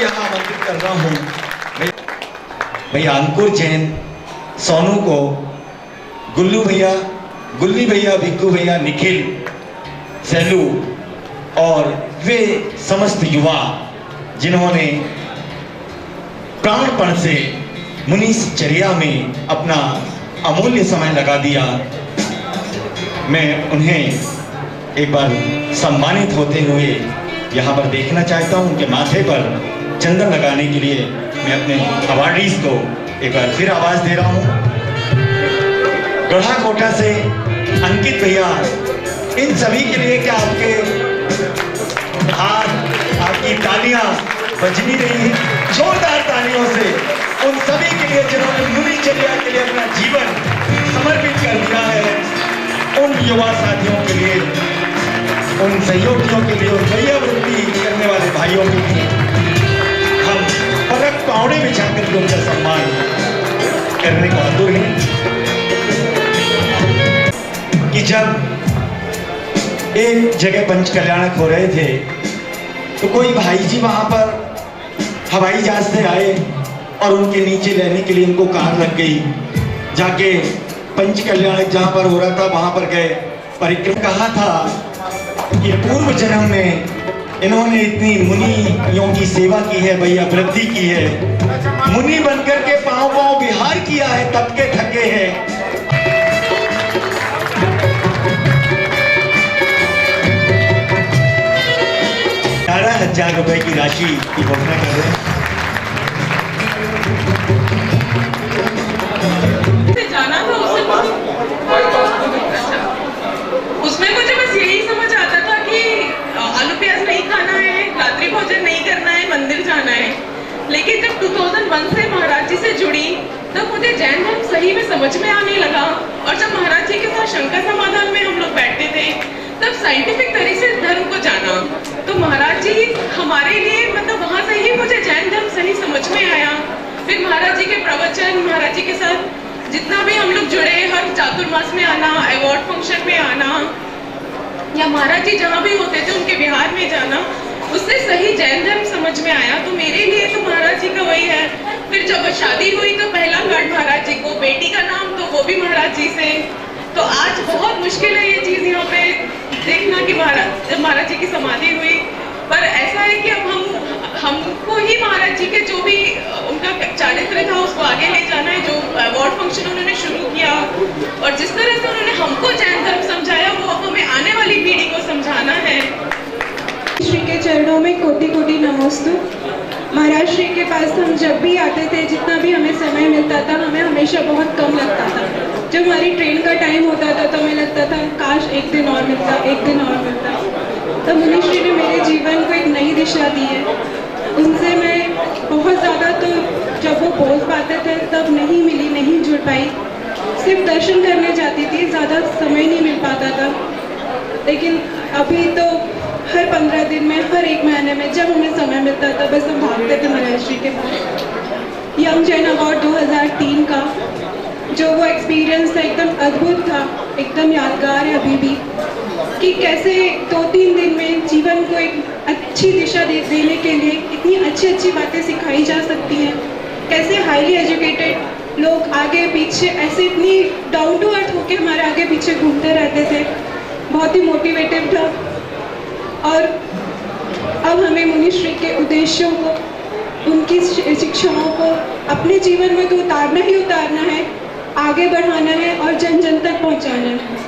यहाँ आमंत्रित कर रहा हूँ भैया अंकुर जैन, सोनू को, गुल्लू भैया, गुल्ली भैया, भिक्कू भैया, निखिल, सेलू और वे समस्त युवा जिन्होंने प्राणपण से मुनिचर्या में अपना अमूल्य समय लगा दिया। मैं उन्हें एक बार सम्मानित होते हुए यहाँ पर देखना चाहता हूँ। उनके माथे पर चंदन लगाने के लिए मैं अपने अवार्डीज को एक बार फिर आवाज दे रहा हूँ। गढ़ा कोटा से अंकित भैया, इन सभी के लिए क्या आपके हाथ, आपकी तालियां बजनी रही हैं? जोरदार तालियों से उन सभी के लिए जिन्होंने मुनिचर्या के लिए अपना जीवन समर्पित कर दिया है, उन युवा साथियों के लिए, उन सहयोगियों के लिए, उन वैयावृत्ति करने वाले भाइयों के लिए हम पलक पावड़े बिछा करके उनका सम्मान करने को आतुर हैं। कि जब एक जगह पंच कल्याणक हो रहे थे तो कोई भाई जी वहां पर हवाई जहाज से आए और उनके नीचे लेने के लिए उनको कार लग गई। जाके पंच कल्याणक जहां पर हो रहा था वहां पर गए, परिक्रम कहा था कि पूर्व जन्म में इन्होंने इतनी मुनियों की सेवा की है, भैया वृद्धि की है, मुनि बनकर के पांव पांव विहार किया है, तब के थके हैं। 11,000 रुपए की राशि की घोषणा कर रहे हैं। जाना था उसमें मुझे बस यही समझ आता था कि आलू प्याज नहीं खाना है, रात्रि भोजन नहीं करना है, मंदिर जाना है। लेकिन जब 2001 से महाराज जी से जुड़ी तब मुझे जैन धर्म सही में समझ में आने लगा। और जब महाराज जी के साथ शंका समाधान में हम लोग बैठते थे तब साइंटिफिक तरीके से धर्म को जाना। तो महाराज जी हमारे लिए मतलब वहां से ही मुझे जैन धर्म सही समझ में आया। फिर महाराज जी के प्रवचन, महाराज जी के साथ जितना भी हम लोग जुड़े, हर चातुर्मास में आना, अवार्ड फंक्शन में आना, या महाराज जी जहाँ भी होते थे उनके विहार में जाना, उससे सही जैन धर्म समझ में आया। तो मेरे लिए तो महाराज जी का वही है। फिर जब शादी हुई तो पहला कार्ड महाराज जी को, बेटी का नाम तो वो भी महाराज जी से। तो आज बहुत मुश्किल है ये चीज यहाँ पे देखना कि महाराज जी की समाधि हुई, पर ऐसा है कि अब हमको ही महाराज जी के जो भी उनका चारित्र था उसको आगे ले जाना है। जो अवार्ड फंक्शन उन्होंने शुरू किया और जिस तरह से उन्होंने हमको जैन धर्म समझाया वो अब हमें आने वाली पीढ़ी को समझाना है। श्री के चरणों में कोटि कोटि नमोस्तु। महाराज श्री के पास हम जब भी आते थे, जितना भी हमें समय मिलता था, हमें हमेशा बहुत कम लगता था। जब हमारी ट्रेन का टाइम होता था तो हमें लगता था काश एक दिन और मिलता, एक दिन और मिलता। तब मुनि श्री ने मेरे जीवन को एक नई दिशा दी है। उनसे मैं बहुत ज़्यादा, तो जब वो बोल पाते थे तब नहीं मिली, नहीं जुड़ पाई। सिर्फ दर्शन करने जाती थी, ज़्यादा समय नहीं मिल पाता था। लेकिन अभी तो हर 15 दिन में, हर एक महीने में जब हमें समय मिलता था बस हम भागते थे महाराज श्री के पास। यंग जैन अवार्ड 2003 का जो वो एक्सपीरियंस था एकदम अद्भुत था, एकदम यादगार है अभी भी, कि कैसे 2-3 दिन में जीवन को एक अच्छी दिशा देने के लिए इतनी अच्छी अच्छी बातें सिखाई जा सकती हैं। कैसे हाईली एजुकेटेड लोग आगे पीछे ऐसे इतनी डाउन टू अर्थ होकर हमारे आगे पीछे घूमते रहते थे। बहुत ही मोटिवेटिव था। और अब हमें मुनि श्री के उद्देश्यों को, उनकी शिक्षाओं को अपने जीवन में तो उतारना ही उतारना है, आगे बढ़ाना है और जन जन तक पहुंचाना है।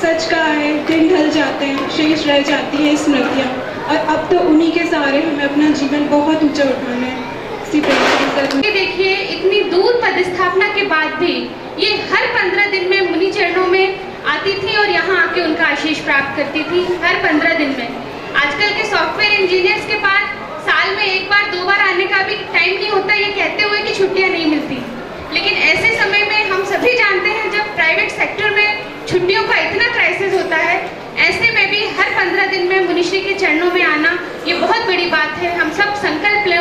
सच कहा है, दिन ढल जाते हैं, शेष रह जाती हैं स्मृतियाँ, और अब तो उन्हीं के सहारे हमें अपना जीवन बहुत ऊंचा उठाना है। देखिए, इतनी दूर पदस्थापना के बाद भी ये हर 15 दिन में मुनि चरणों में आती थी और यहाँ आके उनका आशीष प्राप्त करती थी हर 15 दिन में। आजकल के सॉफ्टवेयर इंजीनियर्स के पास साल में 1 बार 2 बार आने का भी टाइम नहीं होता, ये कहते हुए कि छुट्टियाँ नहीं मिलती। लेकिन ऐसे समय में हम सभी जानते हैं जब प्राइवेट सेक्टर में छुट्टियों का इतना क्राइसिस होता है, ऐसे में भी हर 15 दिन में मुनि श्री के चरणों में आना ये बहुत बड़ी बात है। हम सब संकल्प लें।